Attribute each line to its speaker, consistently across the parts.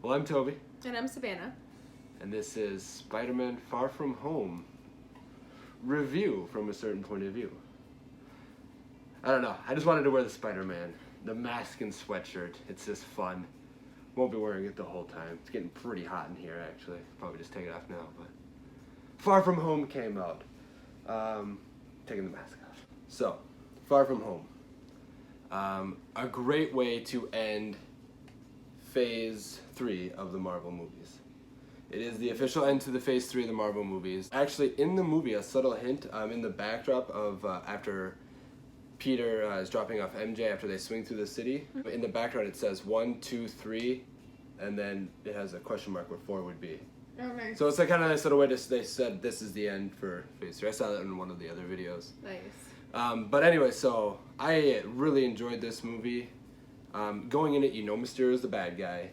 Speaker 1: Well, I'm Toby.
Speaker 2: And I'm Savannah.
Speaker 1: And this is Spider-Man Far From Home review from a certain point of view. I don't know. I just wanted to wear the Spider-Man. The mask and sweatshirt. It's just fun. Won't be wearing it the whole time. It's getting pretty hot in here, actually. Probably just take it off now, but... Far From Home came out. Taking the mask off. So, Far From Home. A great way to end Phase 3 of the Marvel movies. It is the official end to the Phase 3 of the Marvel movies. Actually, in the movie, a subtle hint, in the backdrop of after Peter is dropping off MJ after they swing through the city. In the background, it says 1, 2, 3, and then it has a question mark where 4 would be.
Speaker 2: Oh, nice.
Speaker 1: So it's like kind of nice little way to, they said this is the end for Phase 3. I saw that in one of the other videos.
Speaker 2: Nice.
Speaker 1: But anyway, so I really enjoyed this movie. Going in it, you know Mysterio's the bad guy.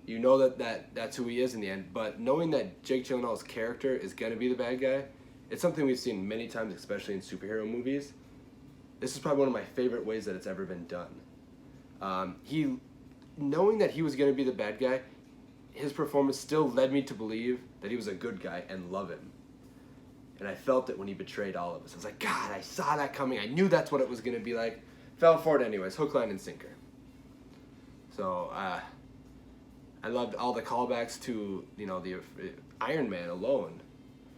Speaker 1: You know that's who he is in the end. But knowing that Jake Gyllenhaal's character is going to be the bad guy, it's something we've seen many times, especially in superhero movies. This is probably one of my favorite ways that it's ever been done. Knowing that he was going to be the bad guy, his performance still led me to believe that he was a good guy and love him. And I felt it when he betrayed all of us. I was like, God, I saw that coming. I knew that's what it was going to be like. Fell for it anyways. Hook, line, and sinker. So, I loved all the callbacks to, the Iron Man alone.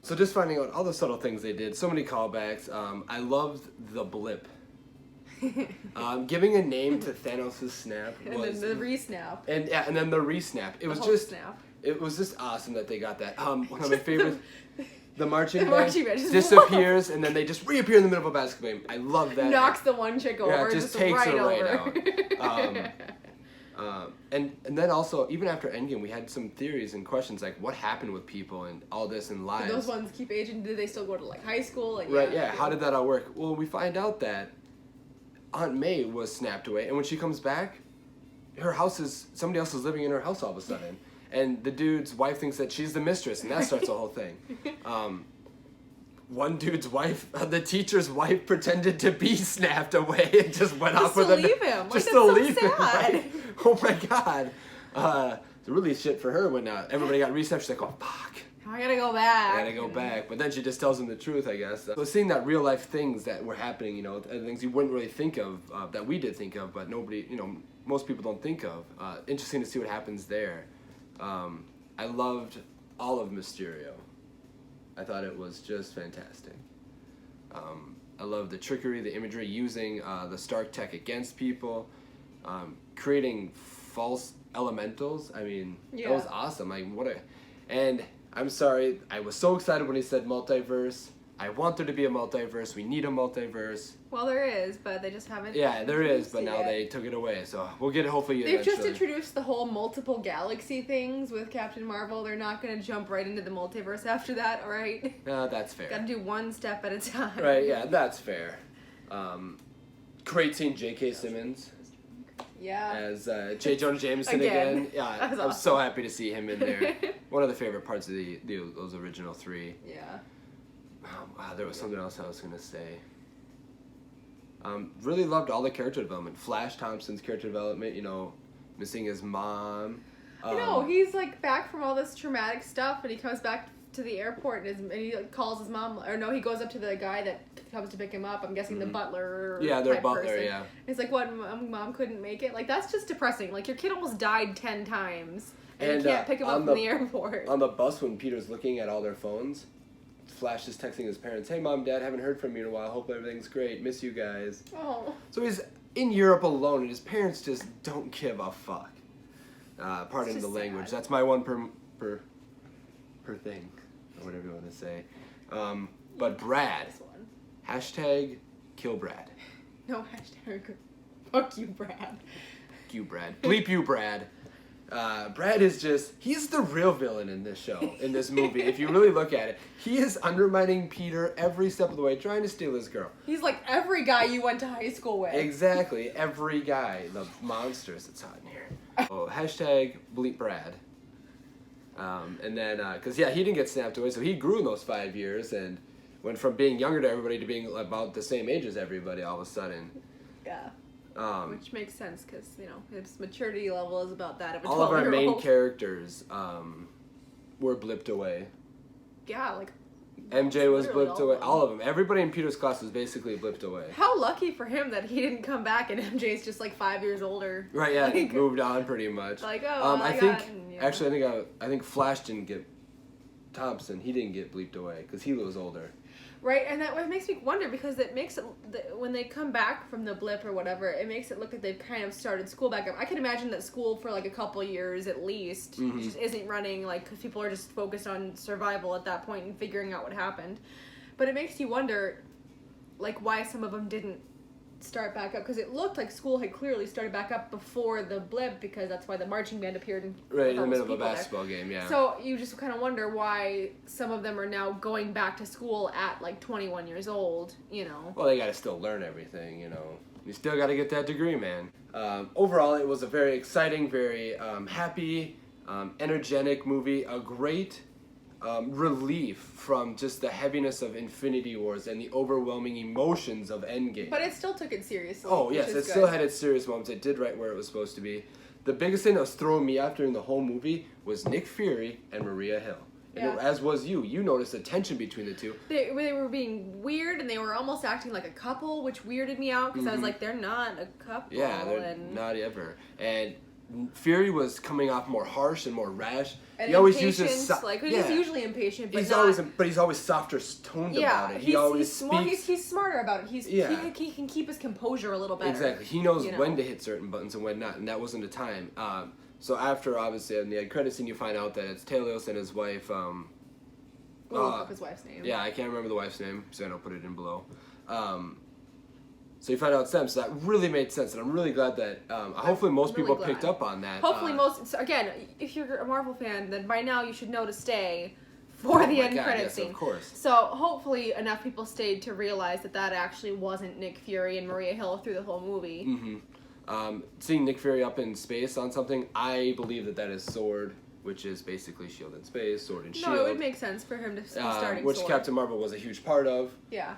Speaker 1: So just finding out all the subtle things they did. So many callbacks. I loved the blip. Giving a name to Thanos' snap was...
Speaker 2: And then the re-snap.
Speaker 1: And then the re-snap. It was just awesome that they got that. One of my favorite... The marching band disappears and then they just reappear in the middle of a basketball game. I love that.
Speaker 2: Knocks the one chick over.
Speaker 1: Yeah, just takes
Speaker 2: right
Speaker 1: her right
Speaker 2: over.
Speaker 1: out. And then also, even after Endgame, we had some theories and questions like what happened with people and all this and lives.
Speaker 2: Did those ones keep aging? Did they still go to like high school? Like,
Speaker 1: right, yeah. How did that all work? Well, we find out that Aunt May was snapped away, and when she comes back, somebody else is living in her house all of a sudden. And the dude's wife thinks that she's the mistress, and that starts the whole thing. One dude's wife, the teacher's wife, pretended to be snapped away and just went off with him.
Speaker 2: Just to leave him.
Speaker 1: Just
Speaker 2: like,
Speaker 1: to
Speaker 2: that's
Speaker 1: leave
Speaker 2: so
Speaker 1: him.
Speaker 2: sad.
Speaker 1: Right? Oh my God. It's really shit for her when everybody got reset. She's like, oh fuck.
Speaker 2: I gotta go back.
Speaker 1: I gotta go back. But then she just tells him the truth, I guess. So seeing that real life things that were happening, things you wouldn't really think of, that we did think of, but nobody, most people don't think of. Interesting to see what happens there. I loved all of Mysterio. I thought it was just fantastic. I love the trickery, the imagery, using the Stark tech against people, creating false elementals. I mean, That was awesome. Like and I'm sorry, I was so excited when he said multiverse. I want there to be a multiverse. We need a multiverse.
Speaker 2: Well, there is, but they just haven't.
Speaker 1: Yeah, there is, but now they took it away. So we'll get it hopefully
Speaker 2: They've
Speaker 1: eventually.
Speaker 2: just introduced the whole multiple galaxy things with Captain Marvel. They're not going to jump right into the multiverse after that, all right?
Speaker 1: That's fair.
Speaker 2: Got to do one step at a time.
Speaker 1: Right, yeah, that's fair. Great seeing J.K. Simmons.
Speaker 2: Yeah.
Speaker 1: As J. Jonah Jameson again. Yeah, I'm
Speaker 2: awesome.
Speaker 1: so happy to see him in there. One of the favorite parts of those original 3.
Speaker 2: Yeah.
Speaker 1: Wow, there was something else I was going to say. Really loved all the character development. Flash Thompson's character development, missing his mom.
Speaker 2: I know, he's like back from all this traumatic stuff and he comes back to the airport and he calls his mom, or no, he goes up to the guy that comes to pick him up. I'm guessing the butler.
Speaker 1: Yeah, their
Speaker 2: type
Speaker 1: butler,
Speaker 2: person.
Speaker 1: yeah.
Speaker 2: It's like, what, mom couldn't make it? Like, that's just depressing. Like, your kid almost died 10 times and you can't pick him up from the airport.
Speaker 1: On the bus when Peter's looking at all their phones, Flash is texting his parents, hey Mom, Dad, haven't heard from you in a while, hope everything's great, miss you guys.
Speaker 2: Oh.
Speaker 1: So he's in Europe alone and his parents just don't give a fuck. Pardon the language.
Speaker 2: Sad.
Speaker 1: That's my one per thing, or whatever you want to say. But Brad, hashtag kill Brad.
Speaker 2: No hashtag fuck you, Brad.
Speaker 1: Fuck you, Brad. Bleep you, Brad. Brad is he's the real villain in this show, in this movie. If you really look at it, he is undermining Peter every step of the way, trying to steal his girl.
Speaker 2: He's like every guy you went to high school with.
Speaker 1: Exactly, every guy. The monsters, it's hot in here. Oh, hashtag bleep Brad. And then, because he didn't get snapped away, so he grew in those 5 years and went from being younger to everybody to being about the same age as everybody all of a sudden.
Speaker 2: Yeah. Which makes sense because, you know, his maturity level is about that of a 12-year-old.
Speaker 1: All of our main characters were blipped away.
Speaker 2: Yeah, like...
Speaker 1: MJ was blipped away.
Speaker 2: All
Speaker 1: All of them. Everybody in Peter's class was basically blipped away.
Speaker 2: How lucky for him that he didn't come back and MJ's just like 5 years older.
Speaker 1: Right, yeah,
Speaker 2: Like,
Speaker 1: moved on pretty much.
Speaker 2: Like, oh,
Speaker 1: Actually, I think Flash didn't get... Thompson, he didn't get bleeped away because he was older.
Speaker 2: Right, and that makes me wonder because it makes it, when they come back from the blip or whatever, it makes it look like they've kind of started school back up. I can imagine that school for like a couple years at least just isn't running, like, because people are just focused on survival at that point and figuring out what happened. But it makes you wonder, like, why some of them didn't start back up, because it looked like school had clearly started back up before the blip, because that's why the marching band appeared in
Speaker 1: the middle of a basketball game, yeah.
Speaker 2: So you just kind of wonder why some of them are now going back to school at like 21 years old, you know.
Speaker 1: Well, they got to still learn everything, you know. You still got to get that degree, man. Overall, it was a very exciting, very happy, energetic movie. A great relief from just the heaviness of Infinity Wars and the overwhelming emotions of Endgame.
Speaker 2: But it still took it seriously.
Speaker 1: Oh, yes, it still had its serious moments. It did right where it was supposed to be. The biggest thing that was throwing me off during the whole movie was Nick Fury and Maria Hill. And as was you. You noticed the tension between the two.
Speaker 2: They were being weird, and they were almost acting like a couple, which weirded me out, because I was like, they're not a couple.
Speaker 1: Yeah, they're not ever. And Fury was coming off more harsh and more rash.
Speaker 2: And
Speaker 1: he always
Speaker 2: uses he's usually impatient, but
Speaker 1: he's always softer toned about it. He always speaks.
Speaker 2: He's smarter about it. He can keep his composure a little better.
Speaker 1: Exactly. He knows when to hit certain buttons and when not, and that wasn't the time. So after, obviously, in the end credit scene, you find out that it's Talos and his wife.
Speaker 2: His wife's name.
Speaker 1: Yeah, I can't remember the wife's name, so I don't put it in below. So you find out it's them, so that really made sense, and I'm really glad that, hopefully most people picked up on that.
Speaker 2: Hopefully so again, if you're a Marvel fan, then by now you should know to stay for the end credit scene.
Speaker 1: Of course.
Speaker 2: So hopefully enough people stayed to realize that actually wasn't Nick Fury and Maria Hill through the whole movie.
Speaker 1: Seeing Nick Fury up in space on something, I believe that is Sword, which is basically S.H.I.E.L.D. in space, Sword and S.H.I.E.L.D.
Speaker 2: No, it would make sense for him to be starting
Speaker 1: which
Speaker 2: Sword.
Speaker 1: Captain Marvel was a huge part of.
Speaker 2: Yeah.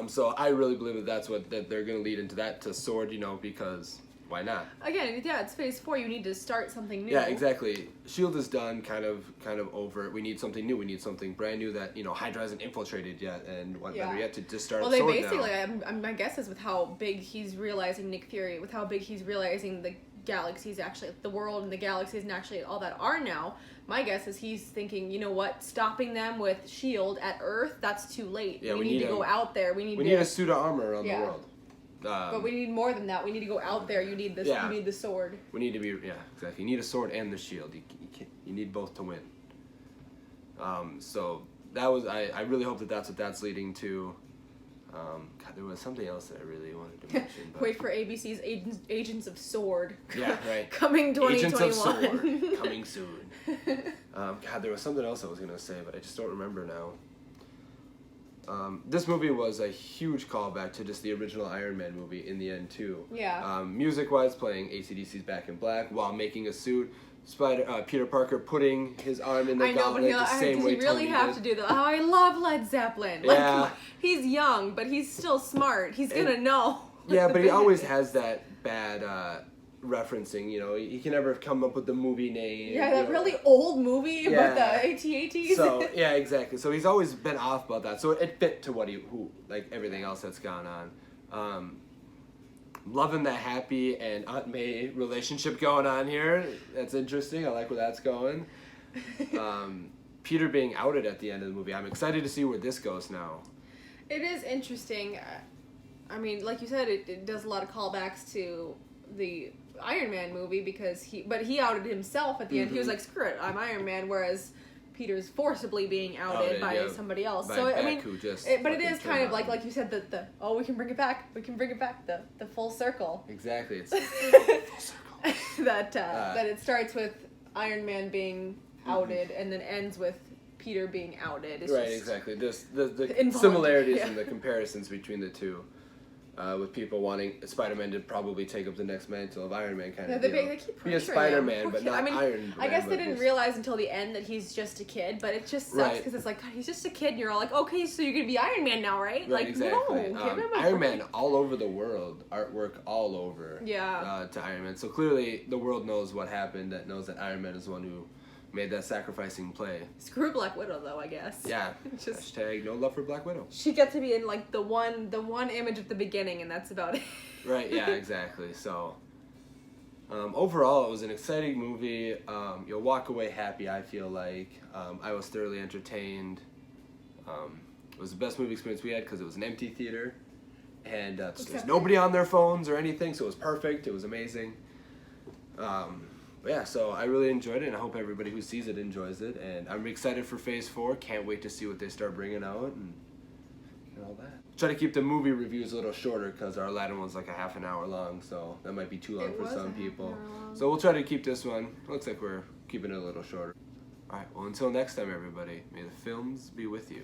Speaker 1: So I really believe that they're going to lead into that to Sword, you know, because why not?
Speaker 2: Again, yeah, it's Phase 4. You need to start something new.
Speaker 1: Yeah, exactly. S.H.I.E.L.D. is done, kind of over. We need something new. We need something brand new that, you know, Hydra hasn't infiltrated yet, and better yet to just start.
Speaker 2: Well, they basically, my guess is with how big he's realizing Nick Fury, with how big he's realizing the galaxies actually, the world and the galaxies and actually all that are now. My guess is he's thinking, you know what, stopping them with S.H.I.E.L.D. at Earth, that's too late.
Speaker 1: Yeah,
Speaker 2: we need to go out there. We need
Speaker 1: a suit of armor around the world.
Speaker 2: But we need more than that. We need to go out there. You need this. You need the sword.
Speaker 1: We need to be exactly. You need a sword and the shield. You need both to win. So that was I really hope that's what that's leading to. God, there was something else that I really wanted to mention. But
Speaker 2: wait for ABC's Agents of Sword.
Speaker 1: Yeah, right.
Speaker 2: Coming 2021.
Speaker 1: Agents of Sword coming soon. God, there was something else I was gonna say, but I just don't remember now. This movie was a huge callback to just the original Iron Man movie in the end too.
Speaker 2: Yeah.
Speaker 1: Music-wise, playing AC/DC's Back in Black while making a suit. Peter Parker putting his arm in the gauntlet the same way Tony did.
Speaker 2: Does he really have to do that? Oh, I love Led Zeppelin.
Speaker 1: Yeah.
Speaker 2: Like, he's young, but he's still smart. He's gonna know.
Speaker 1: Yeah, but he always has that bad referencing, you know. He can never come up with the movie name.
Speaker 2: Yeah, that really old movie about the AT-ATs.
Speaker 1: So, yeah, exactly. So he's always been off about that. So it fit to like everything else that's gone on. Loving the Happy and Aunt May relationship going on here. That's interesting. I like where that's going. Peter being outed at the end of the movie. I'm excited to see where this goes now.
Speaker 2: It is interesting. I mean, like you said, it does a lot of callbacks to the Iron Man movie because he outed himself at the end. He was like, "Screw it, I'm Iron Man," whereas Peter's forcibly being outed by somebody else. So I mean, but it is kind of like you said that we can bring it back. We can bring it back the full circle.
Speaker 1: Exactly, it's full circle.
Speaker 2: that it starts with Iron Man being outed and then ends with Peter being outed. It's
Speaker 1: right, exactly. The similarities and the comparisons between the two. with people wanting Spider-Man to probably take up the next mantle of Iron Man kind of
Speaker 2: they
Speaker 1: deal.
Speaker 2: keep
Speaker 1: Be a
Speaker 2: pressuring
Speaker 1: Spider-Man,
Speaker 2: him.
Speaker 1: but not
Speaker 2: I mean,
Speaker 1: Iron Man.
Speaker 2: I guess they
Speaker 1: but
Speaker 2: didn't
Speaker 1: just-
Speaker 2: realize until the end that he's just a kid, but it just sucks
Speaker 1: Right.
Speaker 2: because it's like, God, he's just a kid, and you're all like, okay, so you're gonna be Iron Man now, right?
Speaker 1: Right,
Speaker 2: Like,
Speaker 1: exactly.
Speaker 2: no, give him a
Speaker 1: Iron
Speaker 2: break.
Speaker 1: Man all over the world, artwork all over.
Speaker 2: Yeah.
Speaker 1: To Iron Man. So clearly, the world knows what happened. That knows that Iron Man is the one who made that sacrificing play.
Speaker 2: Screw Black Widow, though, I guess.
Speaker 1: Yeah.
Speaker 2: Just
Speaker 1: Hashtag no love for Black Widow.
Speaker 2: she gets to be in like the one image at the beginning, and that's about it.
Speaker 1: Right. Yeah. Exactly. So. Overall, it was an exciting movie. You'll walk away happy, I feel like. I was thoroughly entertained. It was the best movie experience we had because it was an empty theater. And there's nobody on their phones or anything, so it was perfect. It was amazing. But yeah, so I really enjoyed it, and I hope everybody who sees it enjoys it. And I'm excited for Phase 4. Can't wait to see what they start bringing out and all that. Try to keep the movie reviews a little shorter because our Aladdin one's like a half an hour long, so that might be too long for some people. So we'll try to keep this one. Looks like we're keeping it a little shorter. All right, well, until next time, everybody, may the films be with you.